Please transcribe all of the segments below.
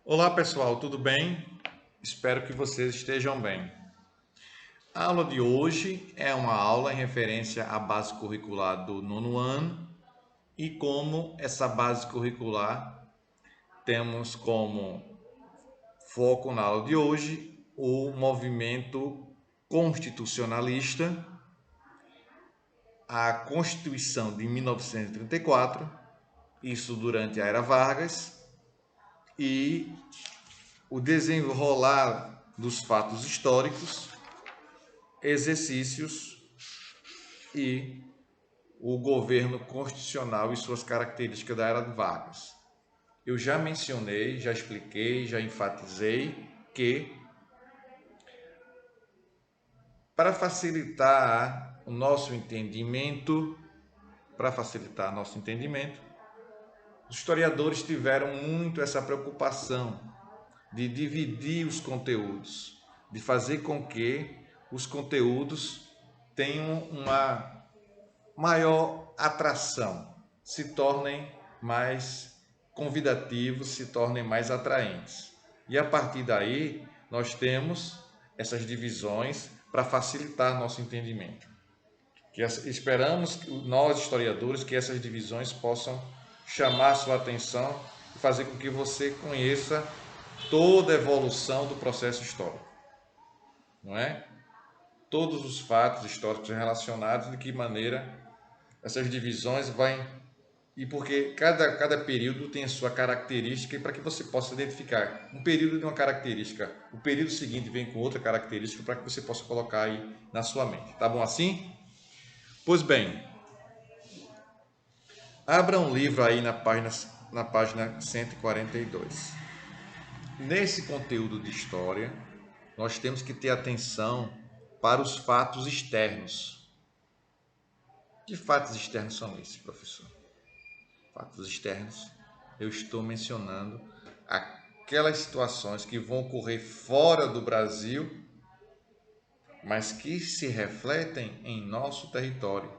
Olá pessoal, tudo bem? Espero que vocês estejam bem. A aula de hoje é uma aula em referência à base curricular do nono ano e como essa base curricular temos como foco na aula de hoje o movimento constitucionalista, a Constituição de 1934, isso durante a Era Vargas, e o desenrolar dos fatos históricos, exercícios e o governo constitucional e suas características da Era de Vargas. Eu já mencionei, já expliquei, já enfatizei que para facilitar o nosso entendimento, os historiadores tiveram muito essa preocupação de dividir os conteúdos, de fazer com que os conteúdos tenham uma maior atração, se tornem mais convidativos, se tornem mais atraentes. E a partir daí, nós temos essas divisões para facilitar nosso entendimento. Esperamos, nós historiadores, que essas divisões possam chamar sua atenção e fazer com que você conheça toda a evolução do processo histórico, não é? Todos os fatos históricos relacionados, de que maneira essas divisões vão. E porque cada período tem a sua característica, e para que você possa identificar um período de uma característica, o período seguinte vem com outra característica, para que você possa colocar aí na sua mente. Tá bom assim? Pois bem, abra um livro aí na página 142. Nesse conteúdo de história, nós temos que ter atenção para os fatos externos. Que fatos externos são esses, professor? Fatos externos, eu estou mencionando aquelas situações que vão ocorrer fora do Brasil, mas que se refletem em nosso território,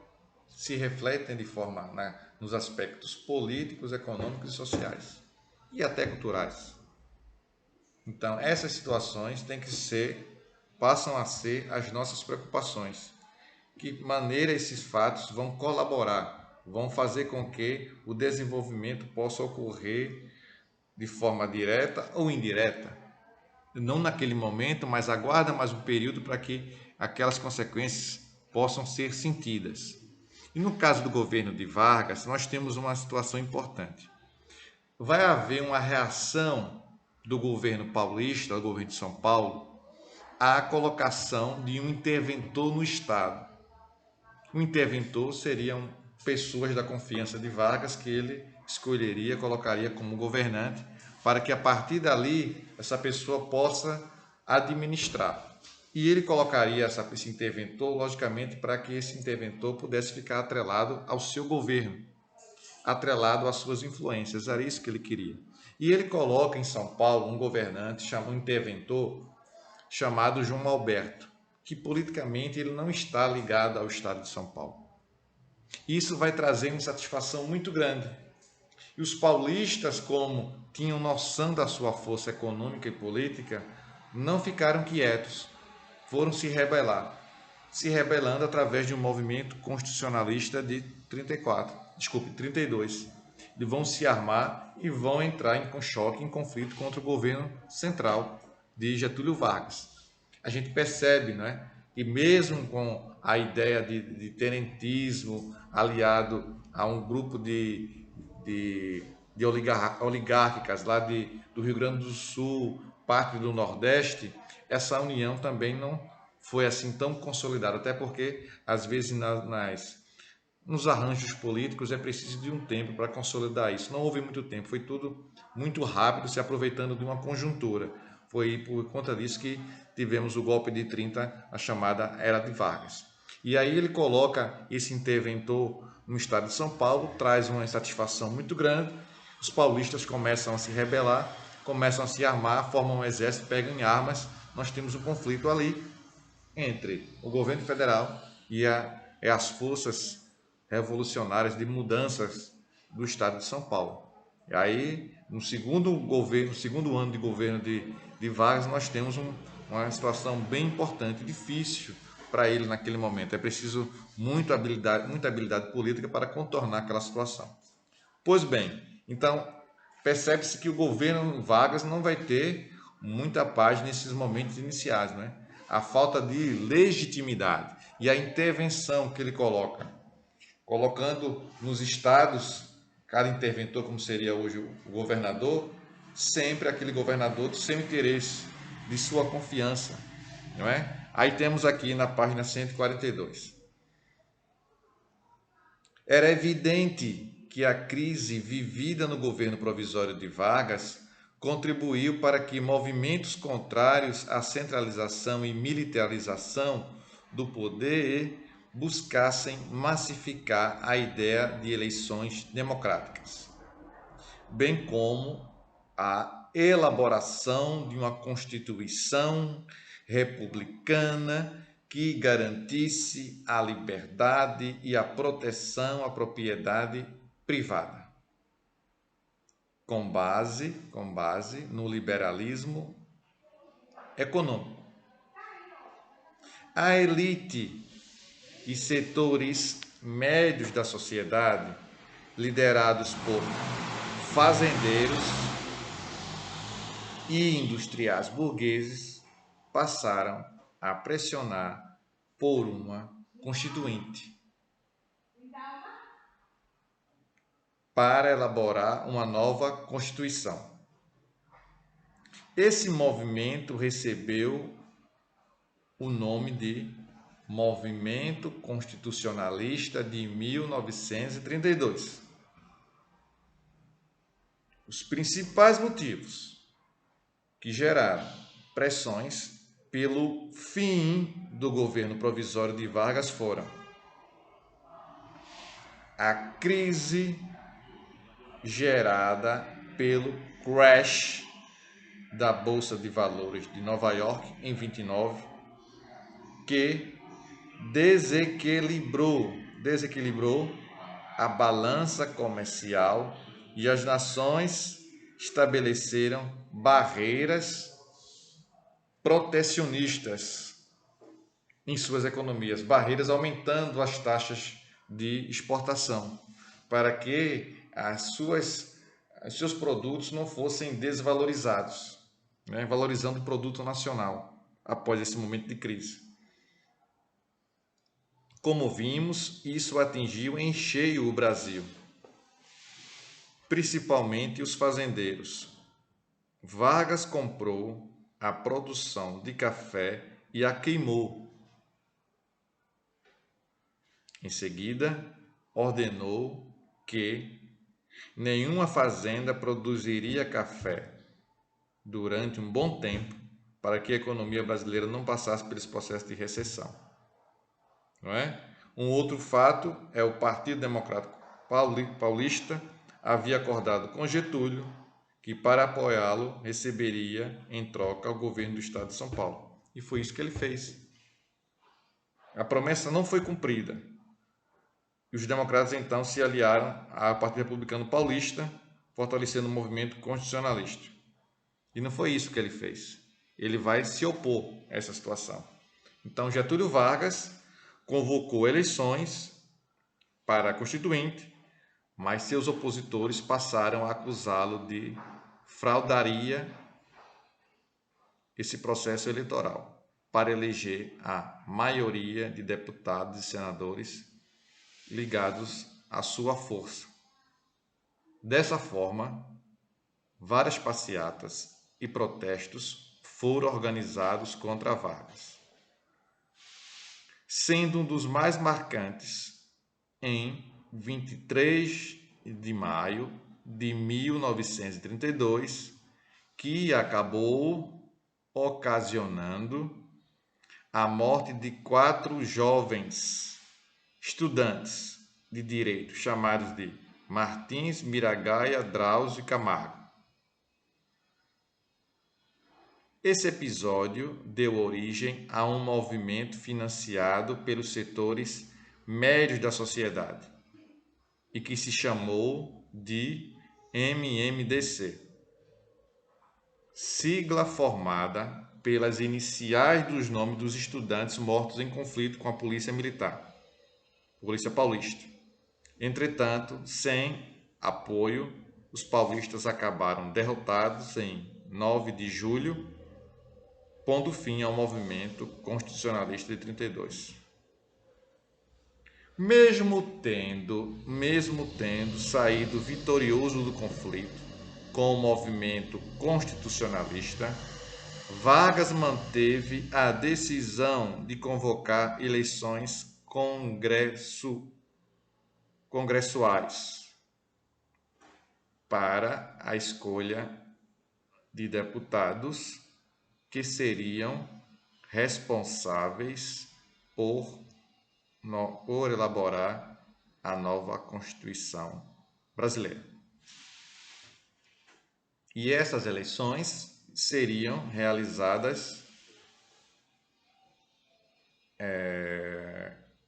se refletem de forma nos aspectos políticos, econômicos e sociais, e até culturais. Então, essas situações passam a ser as nossas preocupações. Que maneira esses fatos vão colaborar, vão fazer com que o desenvolvimento possa ocorrer de forma direta ou indireta. Não naquele momento, mas aguarda mais um período para que aquelas consequências possam ser sentidas. E no caso do governo de Vargas, nós temos uma situação importante. Vai haver uma reação do governo paulista, do governo de São Paulo, à colocação de um interventor no Estado. O interventor seriam pessoas da confiança de Vargas que ele escolheria, colocaria como governante, para que a partir dali essa pessoa possa administrar. E ele colocaria esse interventor, logicamente, para que esse interventor pudesse ficar atrelado ao seu governo, atrelado às suas influências. Era isso que ele queria. E ele coloca em São Paulo um governante, um interventor, chamado João Alberto, que politicamente ele não está ligado ao Estado de São Paulo. Isso vai trazer uma insatisfação muito grande. E os paulistas, como tinham noção da sua força econômica e política, não ficaram quietos, foram se rebelando através de um movimento constitucionalista de 32. Eles vão se armar e vão entrar em choque, em conflito contra o governo central de Getúlio Vargas. A gente percebe, né, que mesmo com a ideia de tenentismo aliado a um grupo de oligárquicas lá do Rio Grande do Sul, parte do Nordeste, essa união também não foi assim tão consolidada, até porque às vezes nos arranjos políticos é preciso de um tempo para consolidar isso. Não houve muito tempo, foi tudo muito rápido, se aproveitando de uma conjuntura. Foi por conta disso que tivemos o golpe de 30, a chamada Era de Vargas. E aí ele coloca esse interventor no estado de São Paulo, traz uma insatisfação muito grande, os paulistas começam a se rebelar, começam a se armar, formam um exército, pegam em armas, nós temos um conflito ali entre o governo federal e as forças revolucionárias de mudanças do estado de São Paulo. E aí no segundo ano de governo de Vargas, nós temos uma situação bem importante, difícil para ele naquele momento. É preciso muita habilidade política para contornar aquela situação. Pois bem, então percebe-se que o governo Vargas não vai ter muita paz nesses momentos iniciais, né? A falta de legitimidade e a intervenção que ele coloca, colocando nos estados, cada interventor, como seria hoje o governador, sempre aquele governador do seu interesse, de sua confiança, não é? Aí temos aqui na página 142. Era evidente que a crise vivida no governo provisório de Vargas contribuiu para que movimentos contrários à centralização e militarização do poder buscassem massificar a ideia de eleições democráticas, bem como a elaboração de uma Constituição republicana que garantisse a liberdade e a proteção à propriedade privada, com base no liberalismo econômico. A elite e setores médios da sociedade, liderados por fazendeiros e industriais burgueses, passaram a pressionar por uma constituinte para elaborar uma nova Constituição. Esse movimento recebeu o nome de Movimento Constitucionalista de 1932. Os principais motivos que geraram pressões pelo fim do governo provisório de Vargas foram a crise gerada pelo crash da Bolsa de Valores de Nova York em 29, que desequilibrou a balança comercial e as nações estabeleceram barreiras protecionistas em suas economias, barreiras aumentando as taxas de exportação, para que os seus produtos não fossem desvalorizados, né? Valorizando o produto nacional após esse momento de crise. Como vimos, isso atingiu em cheio o Brasil, principalmente os fazendeiros. Vargas comprou a produção de café e a queimou. Em seguida, ordenou que nenhuma fazenda produziria café durante um bom tempo para que a economia brasileira não passasse por esse processo de recessão. Não é? Um outro fato é o Partido Democrático Paulista havia acordado com Getúlio que para apoiá-lo receberia em troca o governo do estado de São Paulo. E foi isso que ele fez. A promessa não foi cumprida. E os democratas então se aliaram ao Partido Republicano Paulista, fortalecendo o movimento constitucionalista. E não foi isso que ele fez. Ele vai se opor a essa situação. Então Getúlio Vargas convocou eleições para a Constituinte, mas seus opositores passaram a acusá-lo de fraudaria esse processo eleitoral para eleger a maioria de deputados e senadores ligados à sua força. Dessa forma, várias passeatas e protestos foram organizados contra Vargas, sendo um dos mais marcantes em 23 de maio de 1932, que acabou ocasionando a morte de 4 jovens estudantes de direito, chamados de Martins, Miragaia, Drauzio e Camargo. Esse episódio deu origem a um movimento financiado pelos setores médios da sociedade e que se chamou de MMDC, sigla formada pelas iniciais dos nomes dos estudantes mortos em conflito com a Polícia Militar, Polícia Paulista. Entretanto, sem apoio, os paulistas acabaram derrotados em 9 de julho, pondo fim ao movimento constitucionalista de 32. Mesmo tendo saído vitorioso do conflito com o movimento constitucionalista, Vargas manteve a decisão de convocar eleições congressuais para a escolha de deputados que seriam responsáveis por elaborar a nova Constituição brasileira. E essas eleições seriam realizadas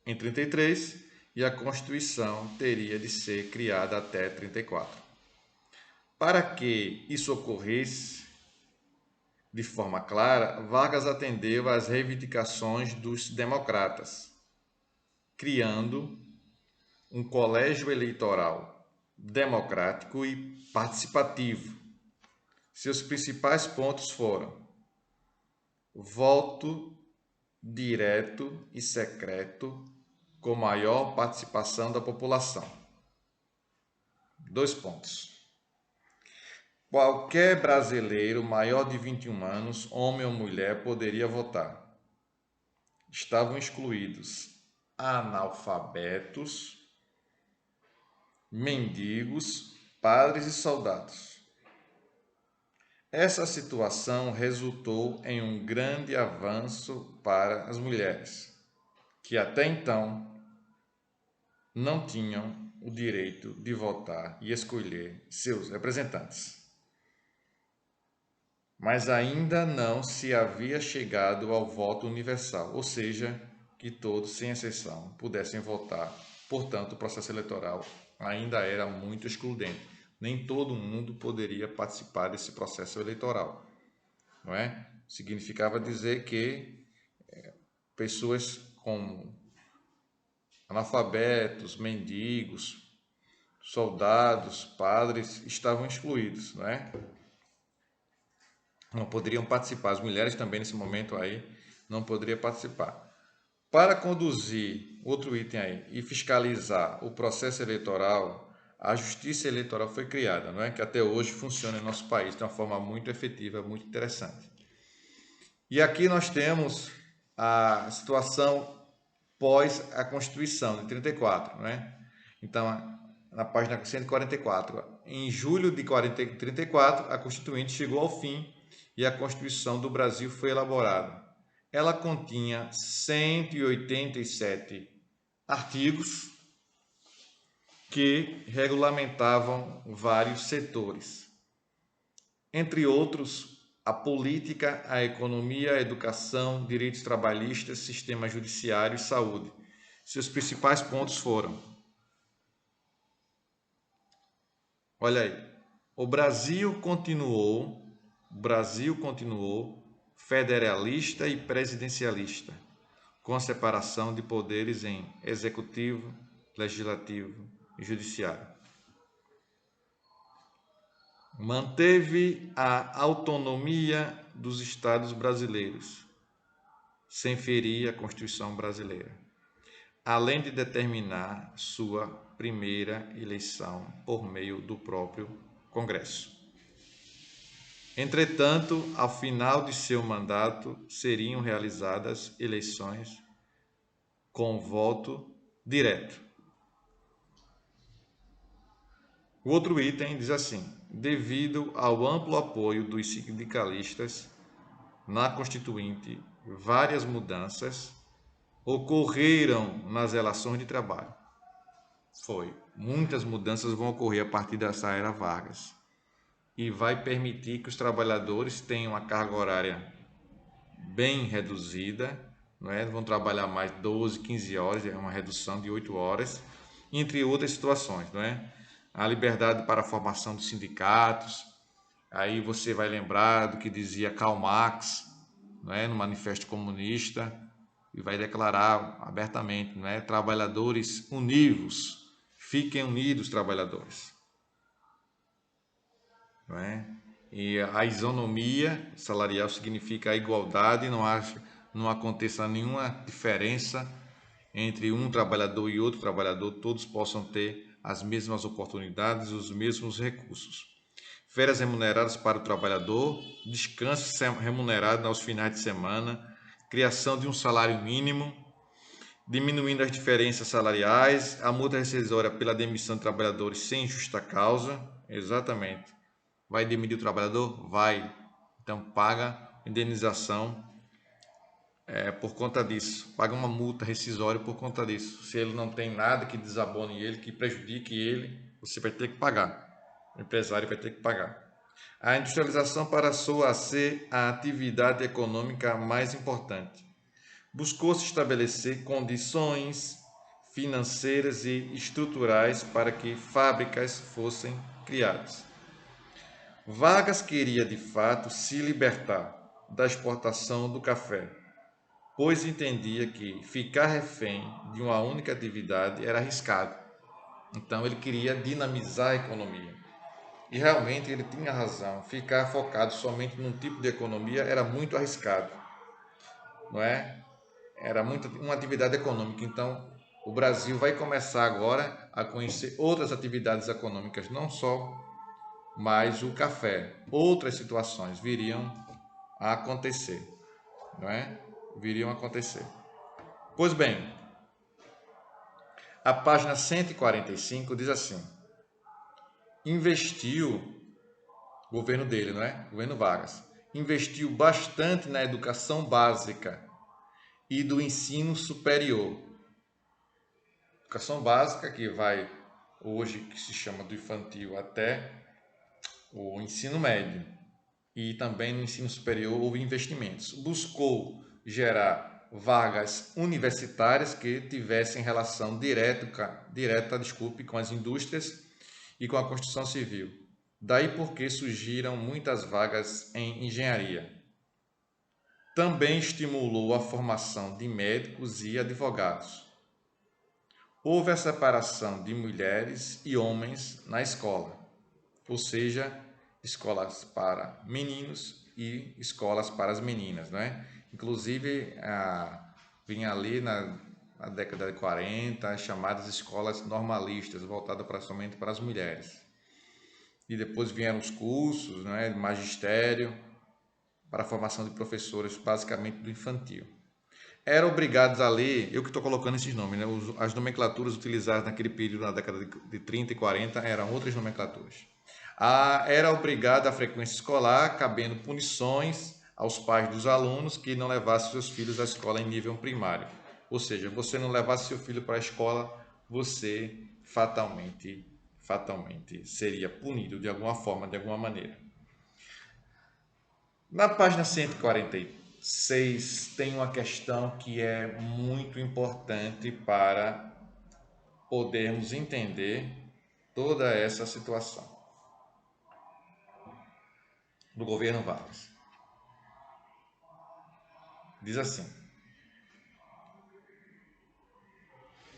em 33 e a Constituição teria de ser criada até 34. Para que isso ocorresse de forma clara, Vargas atendeu às reivindicações dos democratas, criando um colégio eleitoral democrático e participativo. Seus principais pontos foram voto direto e secreto com maior participação da população. 2 pontos. Qualquer brasileiro maior de 21 anos, homem ou mulher, poderia votar. Estavam excluídos analfabetos, mendigos, padres e soldados. Essa situação resultou em um grande avanço para as mulheres, que até então não tinham o direito de votar e escolher seus representantes. Mas ainda não se havia chegado ao voto universal, ou seja, que todos, sem exceção, pudessem votar. Portanto, o processo eleitoral ainda era muito excludente. Nem todo mundo poderia participar desse processo eleitoral, não é? Significava dizer que pessoas como analfabetos, mendigos, soldados, padres estavam excluídos, não é? Não poderiam participar. As mulheres também nesse momento aí não poderiam participar. Para conduzir, outro item aí, e fiscalizar o processo eleitoral, a Justiça Eleitoral foi criada, não é? Que até hoje funciona em nosso país de uma forma muito efetiva, muito interessante. E aqui nós temos a situação pós a Constituição de 34, não é? Então, na página 144, em julho de 34, a Constituinte chegou ao fim e a Constituição do Brasil foi elaborada. Ela continha 187 artigos que regulamentavam vários setores. Entre outros, a política, a economia, a educação, direitos trabalhistas, sistema judiciário e saúde. Seus principais pontos foram: olha aí, o Brasil continuou federalista e presidencialista, com a separação de poderes em executivo, legislativo e judiciário. Manteve a autonomia dos estados brasileiros, sem ferir a Constituição brasileira, além de determinar sua primeira eleição por meio do próprio Congresso. Entretanto, ao final de seu mandato, seriam realizadas eleições com voto direto. O outro item diz assim: devido ao amplo apoio dos sindicalistas na Constituinte, várias mudanças ocorreram nas relações de trabalho. Muitas mudanças vão ocorrer a partir dessa era Vargas e vai permitir que os trabalhadores tenham uma carga horária bem reduzida, não é? Vão trabalhar mais 12, 15 horas, é uma redução de 8 horas, entre outras situações, não é? a liberdade para a formação de sindicatos. Aí você vai lembrar do que dizia Karl Marx, não é, no Manifesto Comunista, e vai declarar abertamente, não é, trabalhadores univos, fiquem unidos, trabalhadores. Não é? E a isonomia salarial significa a igualdade, não aconteça nenhuma diferença entre um trabalhador e outro trabalhador, todos possam ter as mesmas oportunidades, os mesmos recursos. Férias remuneradas para o trabalhador, descanso remunerado aos finais de semana, criação de um salário mínimo, diminuindo as diferenças salariais, a multa rescisória pela demissão de trabalhadores sem justa causa. Exatamente. Vai demitir o trabalhador? Vai. Então paga indenização por conta disso. Paga uma multa rescisória por conta disso. Se ele não tem nada que desabone ele, que prejudique ele, você vai ter que pagar. O empresário vai ter que pagar. A industrialização passou a ser a atividade econômica mais importante. Buscou-se estabelecer condições financeiras e estruturais para que fábricas fossem criadas. Vargas queria de fato se libertar da exportação do café, pois entendia que ficar refém de uma única atividade era arriscado. Então ele queria dinamizar a economia. E realmente ele tinha razão. Ficar focado somente num tipo de economia era muito arriscado, não é? Era muito uma atividade econômica. Então o Brasil vai começar agora a conhecer outras atividades econômicas, não só mais o café. Outras situações viriam a acontecer, não é? Viriam a acontecer. Pois bem, a página 145 diz assim: investiu, governo dele, não é? Governo Vargas, investiu bastante na educação básica e do ensino superior. Educação básica que vai hoje, que se chama do infantil até o ensino médio, e também no ensino superior houve investimentos. Buscou gerar vagas universitárias que tivessem relação direta com as indústrias e com a construção civil. Daí porque surgiram muitas vagas em engenharia. Também estimulou a formação de médicos e advogados. Houve a separação de mulheres e homens na escola, ou seja, escolas para meninos e escolas para as meninas, né? Inclusive, vinha ali na década de 40 as chamadas escolas normalistas, voltadas somente para as mulheres. E depois vieram os cursos, né, de magistério, para a formação de professores, basicamente do infantil. Eram obrigados a ler, eu que estou colocando esses nomes, né? As nomenclaturas utilizadas naquele período, na década de 30 e 40, eram outras nomenclaturas. Era obrigada a frequência escolar, cabendo punições aos pais dos alunos que não levassem seus filhos à escola em nível primário. Ou seja, você não levasse seu filho para a escola, você fatalmente seria punido de alguma forma, de alguma maneira. Na página 146 tem uma questão que é muito importante para podermos entender toda essa situação do governo Vargas. Diz assim: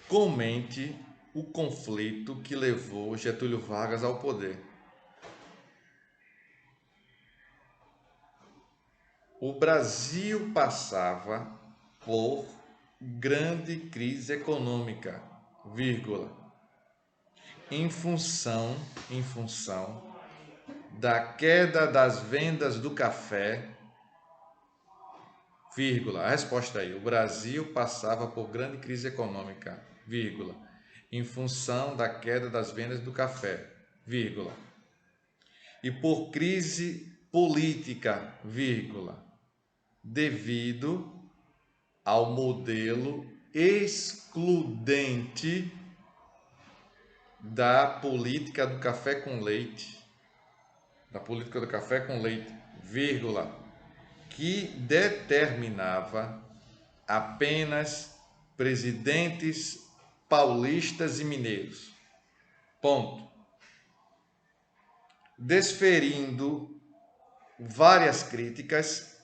comente o conflito que levou Getúlio Vargas ao poder. O Brasil passava por grande crise econômica, em função da queda das vendas do café, a resposta aí, o Brasil passava por grande crise econômica, em função da queda das vendas do café, e por crise política, devido ao modelo excludente da política do café com leite, que determinava apenas presidentes paulistas e mineiros. Ponto. Desferindo várias críticas,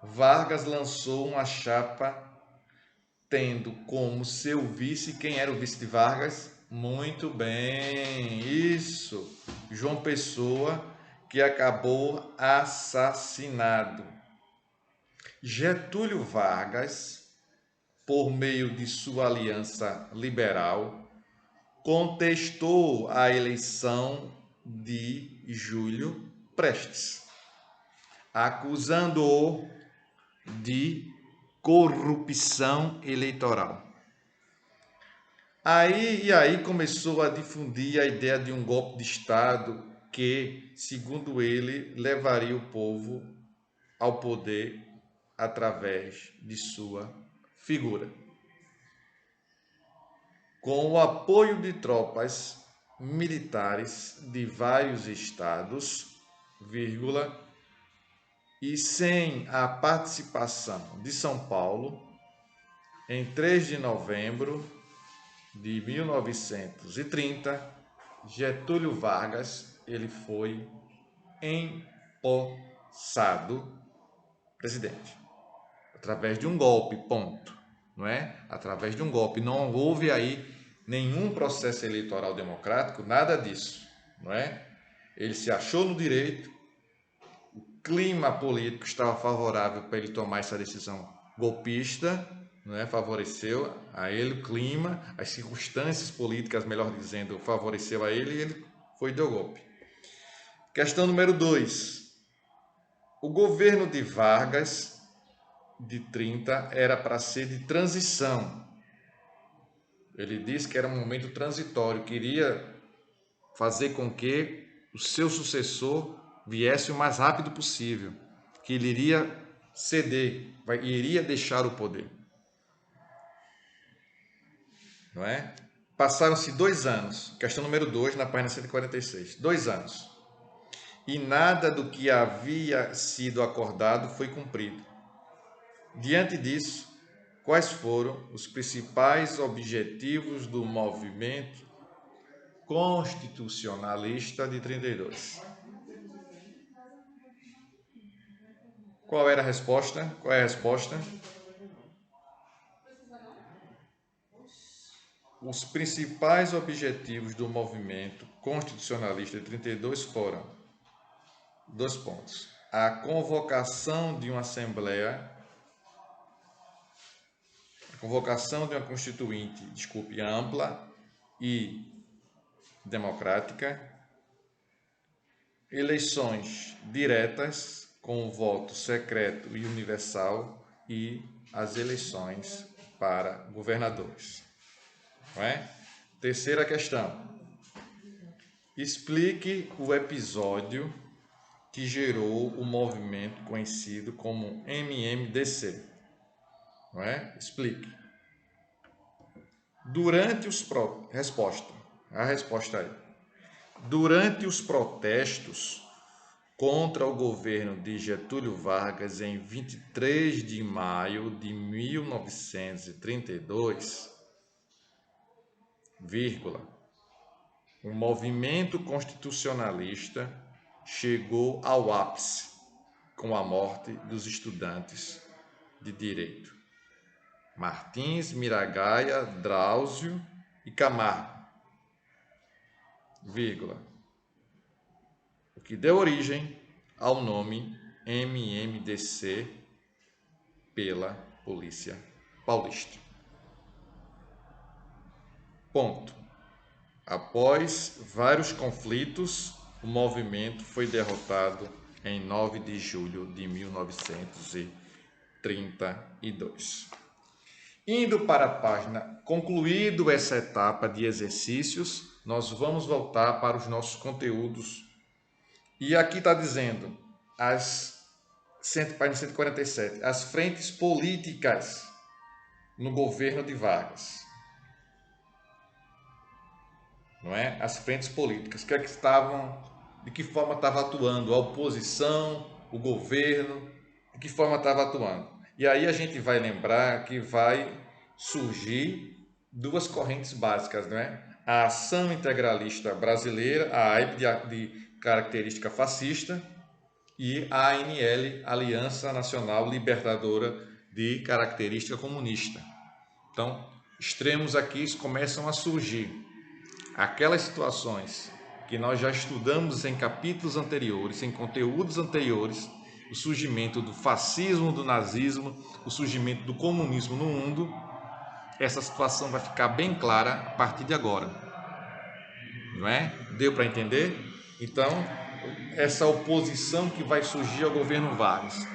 Vargas lançou uma chapa tendo como seu vice, quem era o vice de Vargas? Muito bem, isso, João Pessoa, que acabou assassinado. Getúlio Vargas, por meio de sua aliança liberal, contestou a eleição de Júlio Prestes, acusando-o de corrupção eleitoral. Aí começou a difundir a ideia de um golpe de Estado que, segundo ele, levaria o povo ao poder através de sua figura. Com o apoio de tropas militares de vários estados, e sem a participação de São Paulo, em 3 de novembro de 1930, Getúlio Vargas ele foi empossado presidente através de um golpe, ponto, não é? Através de um golpe, não houve aí nenhum processo eleitoral democrático, nada disso, não é? Ele se achou no direito, o clima político estava favorável para ele tomar essa decisão golpista, não é? Favoreceu a ele o clima, as circunstâncias políticas, melhor dizendo, favoreceu a ele e ele foi e deu golpe. Questão número 2. O governo de Vargas, de 30, era para ser de transição. Ele disse que era um momento transitório, queria fazer com que o seu sucessor viesse o mais rápido possível, que ele iria ceder, iria deixar o poder. Não é? Passaram-se 2 anos, questão número 2, na página 146, 2 anos, e nada do que havia sido acordado foi cumprido. Diante disso, quais foram os principais objetivos do movimento constitucionalista de 32? Qual era a resposta? Qual é a resposta? Os principais objetivos do movimento constitucionalista de 32 foram 2 pontos. A convocação de uma assembleia, a convocação de uma constituinte, ampla e democrática, eleições diretas com voto secreto e universal e as eleições para governadores. Não é? Terceira questão. Explique o episódio que gerou o movimento conhecido como MMDC. Não é? Explique. A resposta aí. Durante os protestos contra o governo de Getúlio Vargas em 23 de maio de 1932, o movimento constitucionalista chegou ao ápice com a morte dos estudantes de direito Martins, Miragaia, Drauzio e Camargo, o que deu origem ao nome MMDC pela Polícia Paulista. Ponto. Após vários conflitos, o movimento foi derrotado em 9 de julho de 1932. Indo para a página, concluído essa etapa de exercícios, nós vamos voltar para os nossos conteúdos. E aqui está dizendo, página 147, as frentes políticas no governo de Vargas. Não é? As frentes políticas, de que forma estava atuando a oposição, o governo, de que forma estava atuando. E aí a gente vai lembrar que vai surgir 2 correntes básicas, não é? A Ação Integralista Brasileira, a AIB de característica fascista, e a ANL, Aliança Nacional Libertadora, de característica comunista. Então, extremos aqui começam a surgir. Aquelas situações que nós já estudamos em capítulos anteriores, em conteúdos anteriores, o surgimento do fascismo, do nazismo, o surgimento do comunismo no mundo, essa situação vai ficar bem clara a partir de agora. Não é? Deu para entender? Então, essa oposição que vai surgir ao governo Vargas,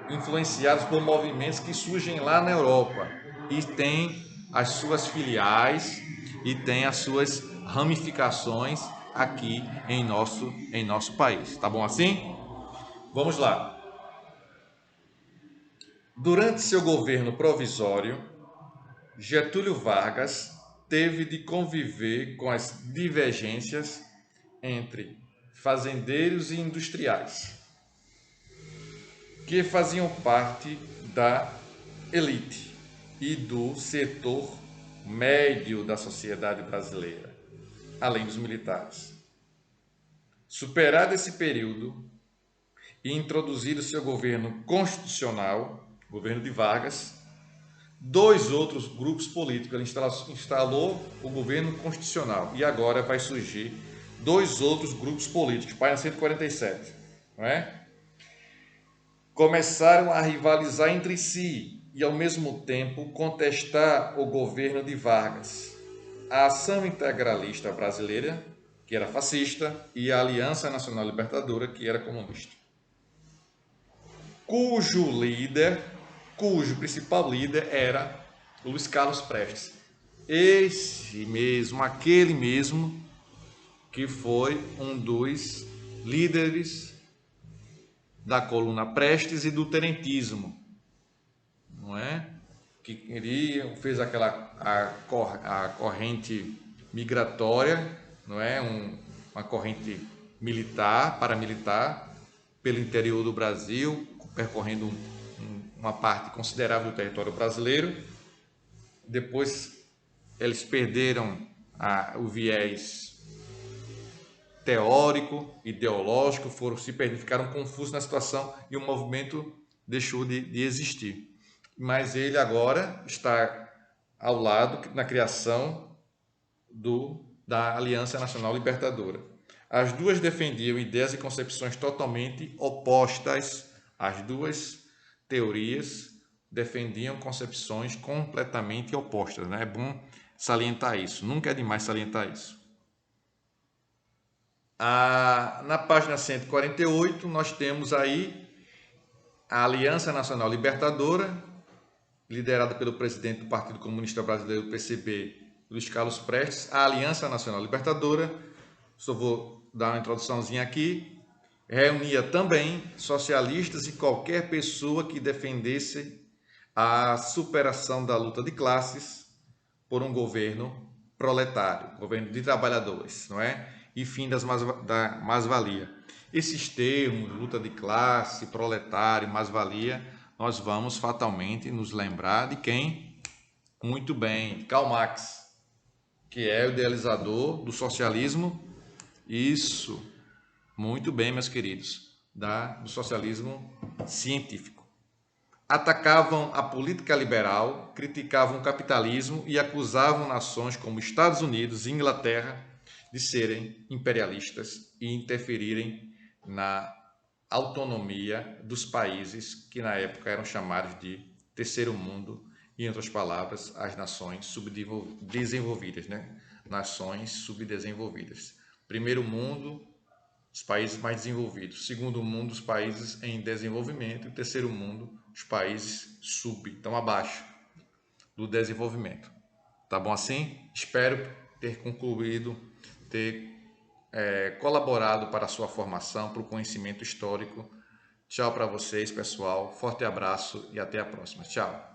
influenciados por movimentos que surgem lá na Europa e tem as suas filiais e tem as suas ramificações aqui em nosso país. Tá bom assim? Vamos lá. Durante seu governo provisório, Getúlio Vargas teve de conviver com as divergências entre fazendeiros e industriais, que faziam parte da elite e do setor médio da sociedade brasileira, além dos militares. Superado esse período e introduzido seu governo constitucional, governo de Vargas, dois outros grupos políticos, ele instalou o governo constitucional e agora vai surgir dois outros grupos políticos, página 147, não é? Começaram a rivalizar entre si e, ao mesmo tempo, contestar o governo de Vargas, a Ação Integralista Brasileira, que era fascista, e a Aliança Nacional Libertadora, que era comunista, cujo principal líder era Luiz Carlos Prestes, esse mesmo, aquele mesmo que foi um dos líderes da coluna Prestes e do terentismo, não é? Que queria, fez a corrente migratória, não é? Uma corrente militar, paramilitar, pelo interior do Brasil, percorrendo uma parte considerável do território brasileiro. Depois eles perderam o viés teórico, ideológico, ficaram confusos na situação e o movimento deixou de existir. Mas ele agora está ao lado na criação da Aliança Nacional Libertadora. As duas defendiam ideias e concepções totalmente opostas. As duas teorias defendiam concepções completamente opostas, né? É bom salientar isso, nunca é demais salientar isso. Na página 148, nós temos aí a Aliança Nacional Libertadora, liderada pelo presidente do Partido Comunista Brasileiro, PCB, Luiz Carlos Prestes. A Aliança Nacional Libertadora, só vou dar uma introduçãozinha aqui, reunia também socialistas e qualquer pessoa que defendesse a superação da luta de classes por um governo proletário, governo de trabalhadores, não é? E fim da mais-valia. Esses termos, luta de classe, proletário, mais-valia, nós vamos fatalmente nos lembrar de quem? Muito bem, Karl Marx, que é o idealizador do socialismo. Isso, muito bem, meus queridos, do socialismo científico. Atacavam a política liberal, criticavam o capitalismo e acusavam nações como Estados Unidos e Inglaterra de serem imperialistas e interferirem na autonomia dos países que na época eram chamados de terceiro mundo, e, em outras palavras, as nações subdesenvolvidas, né? Nações subdesenvolvidas. Primeiro mundo, os países mais desenvolvidos. Segundo mundo, os países em desenvolvimento. E terceiro mundo, os países então abaixo do desenvolvimento. Tá bom assim? Espero ter concluído, ter colaborado para a sua formação, para o conhecimento histórico. Tchau para vocês, pessoal. Forte abraço e até a próxima. Tchau.